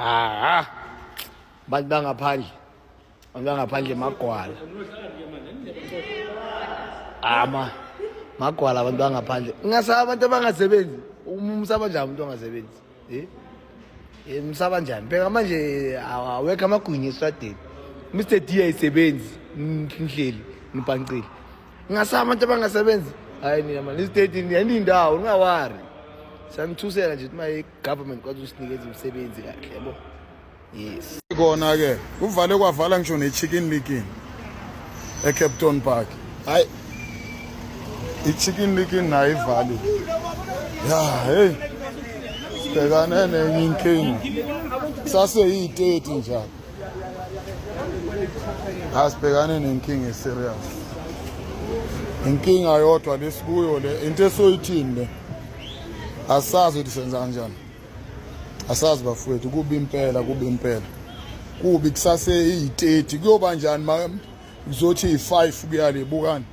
Ah, bantu bangaphandle. Bantu bangaphandle magwala. Magwala abantu bangaphandle. Ngasaba abantu abangasebenzi. Umsaba njani umuntu ongasebenzi? Umsaba njani? Phela manje awekho amagwinya estradeni. Mr D ayisebenzi. Ngihleli, ngipancile. Ngasaba abantu abangasebenzi. Hayi nina man, istate yani indawo ungawari. Sanithusela nje uma government kwathi usinikeza umsebenzi kahle yabo. Yes. Kona ke kuvale kwavala ngisho nechicken licken eCapton Park. Hayi. iChicken licken nayo ivali. Ya, hey. Sibhekane nenye inkinga. Sase yi30 njalo. Asibhekane nenkinga serious. Inkinga yodwa lesikuyo le into esoyithini le. Asazi ukuthi senza kanjani. Asazi bafowethu kuba impela kubi kusase yi30 kuyoba njani kuzothi yi5 kuya le bukani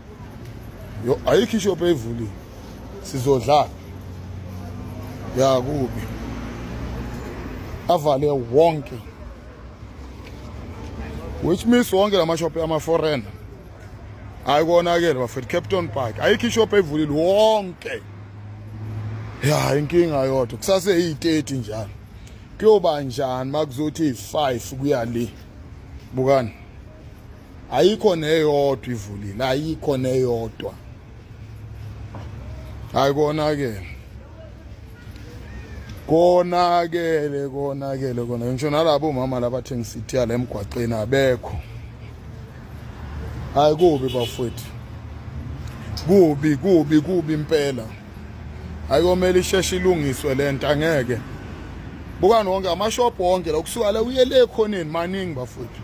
yo ayikho ishop evulile sizodlala ya kubi avale wonke which means wonke la mashop ama foreigner ayikonakele bafowethu Capton Park ayikho ishop evulile wonke ya inkinga yodwa kusase yi30 njalo kuyoba njani makuzothi 5 kuya le bukani ayikho neyodwa ivulile ayikho neyodwa konakele ngisho nalabo mama labathengisa ithiya la emgwaqeni abekho hayi kubi bafowethu kubi impela ayomela isheshe ilungiswe lento angeke bukani wonke amashop wonke la kusuka la uyele ekhoneni maningi bafowethu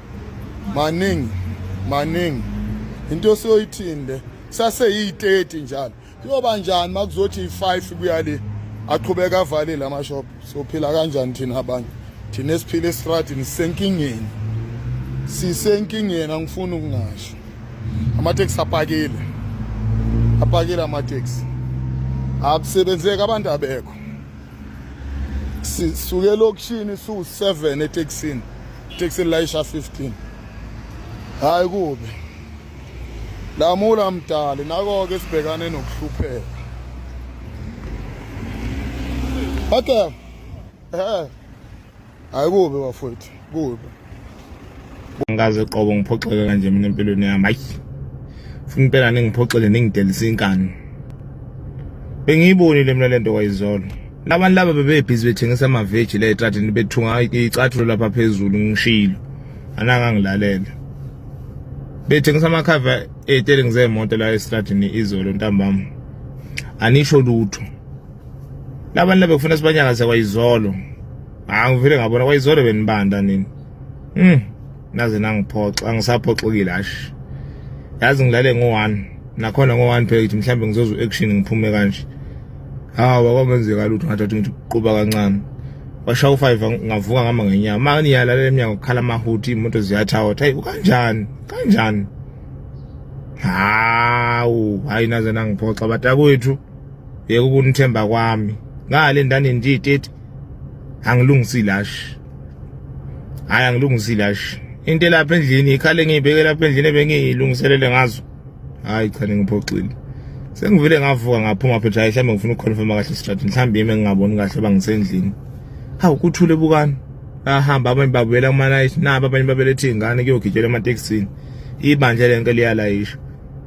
maningi into soyithinde sase yi30 njalo kuyoba njani makuzothi i5 kuya le aqhubeka avale la mashop sophila kanjani thina abantu thina esiphila estradini sisenkingeni angifuni ukungasho amateksi apakile amateksi akusebenzeka abantu abekho sisuke lokishini su7 eTexini layisha 15 hayi kubi lamula mdali nako ke sibhekane nokuhlupheka okay hayi kubi bafowethu kubi ngaze qobo ngiphoxeka kanje mina empilweni yami hayi ufuna impela ningiphoxele ningidelisa inkani bengiyibonile mina lento kwayizolo labantu laba bebebhizi bethengisa amaveji la etradini bethunga icathulo lapha phezulu ngishilo anangangilalela bethengisa amakhava etele ngizemoto la estradini izolo ntambama anisho lutho labantu laba kufuna sibanyakaze kwayizolo ngivele ngabona kwayizolo benibanda nini naze nangiphoxa angisaphoxekile ashi yazi ngilale ngo1 nakhona ngo1 phela mhlambe ngizoza action ngiphume kanje hawa kwangenzeka lutho ngathatha ngithi uquba kancane washaya u5 ngavuka ngama ngenyama manje yalalela eminyango kukhala amahuthi imoto ziyathawa hayi kanjani hayi naze nangiphoxa batakwethu yeke ukunithemba kwami ngale ndani nditete angilungisile into lapha endlini ikhale ngiyibheke lapha endlini ebengiyilungiselele ngazo hayi cha ngiphoxile sengivile ngavuka ngaphuma phela mhlawumbe ngifuna ukuconfirma kahle istrategy mhlawumbe yimi ngingaboni kahle bangisendlini hawu kuthule bukani ahamba abanye babuyela kumanayisi naba abanye babelethe ingane kuyogijela emateksini ibanje lenke liyalayisha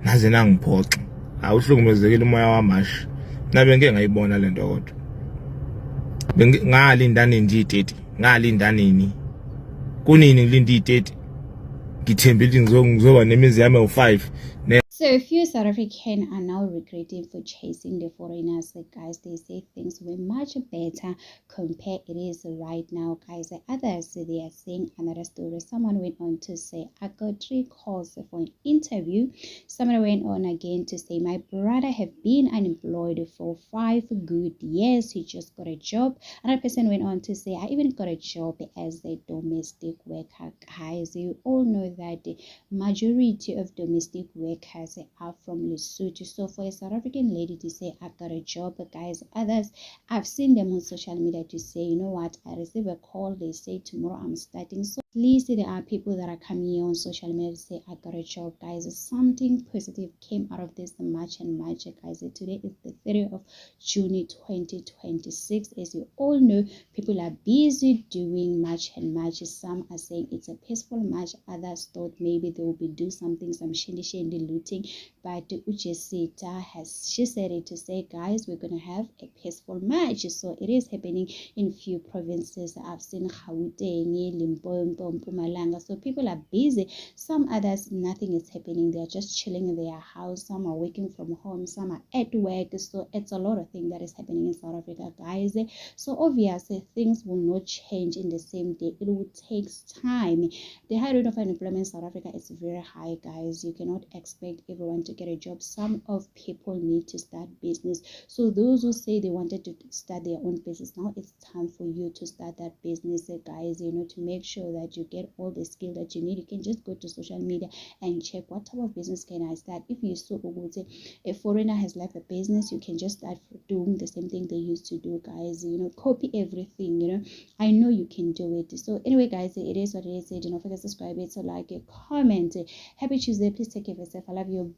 naze nangiphoxa awuhlukumezekile umoya wamashi nabe ngeke ngayibona lento kodwa ngalindane nditete ngalindaneni kunini ngilinda i30 ngithembile ngizoba nemizi yami u5. So a few South Africans are now regretting for chasing the foreigners. Guys, they say things were much better compared it is right now. Guys, others, they are saying another story. Someone went on to say, I got 3 calls for an interview. Someone went on again to say, my brother have been unemployed for 5 good years. He just got a job. Another person went on to say, I even got a job as a domestic worker. Guys, you all know that the majority of domestic workers guys are from Lesotho. So for a South African lady to say I got a job, guys, others I've seen them on social media to say, you know what, I receive a call, they say tomorrow I'm starting. So at least there are people that are coming here on social media to say I got a job, guys. Something positive came out of this March and March, guys. Today is the 30th of June 2026. As you all know, people are busy doing March and March. Some are saying it's a peaceful March, others thought maybe they will be do something, some shindy looting, but Ujesita she said it to say, guys, we're gonna have a peaceful March. So it is happening in few provinces. I've seen Gauteng, Limpopo, Mpumalanga. So people are busy. Some others, nothing is happening. They're just chilling in their house. Some are working from home. Some are at work. So it's a lot of things that is happening in South Africa, guys. So obviously things will not change in the same day. It will take time. The high rate of unemployment in South Africa is very high, guys. You cannot expect everyone to get a job. Some of people need to start business. So those who say they wanted to start their own business, now it's time for you to start that business, guys. You know, to make sure that you get all the skill that you need. You can just go to social media and check what type of business can I start. If you saw a foreigner has left a business, you can just start doing the same thing they used to do, guys. You know, copy everything. You know, I know you can do it. So anyway, guys, it is what it is. Do not forget to subscribe, to like, comment. Happy Tuesday. Please take care of yourself. I love you.